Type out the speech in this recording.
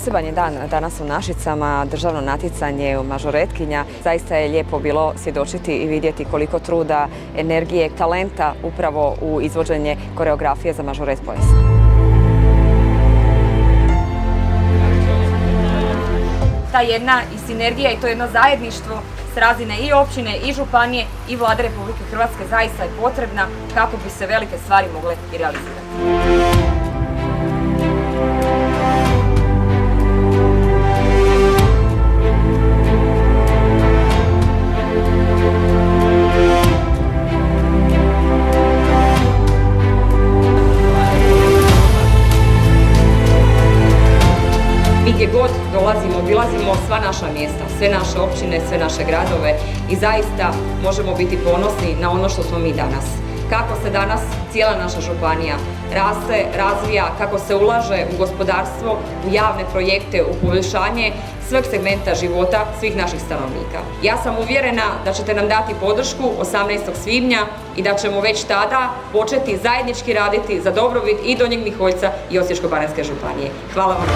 Poseban je dan danas u Našicama, državno natjecanje u mažoretkinja. Zaista je lijepo bilo svjedočiti i vidjeti koliko truda, energije, talenta upravo u izvođenje koreografije za mažoret ples. Ta jedna i sinergija i to jedno zajedništvo s razine i općine i županije i Vlade Republike Hrvatske zaista je potrebna kako bi se velike stvari mogle i realizirati. Gdje god dolazimo, obilazimo sva naša mjesta, sve naše općine, sve naše gradove i zaista možemo biti ponosni na ono što smo mi danas. Kako se danas cijela naša županija raste, razvija, kako se ulaže u gospodarstvo, u javne projekte, u poboljšanje sveg segmenta života svih naših stanovnika. Ja sam uvjerena da ćete nam dati podršku 18. svibnja i da ćemo već tada početi zajednički raditi za dobrobit i Donjeg Miholjca i Osječko-baranjske županije. Hvala vam.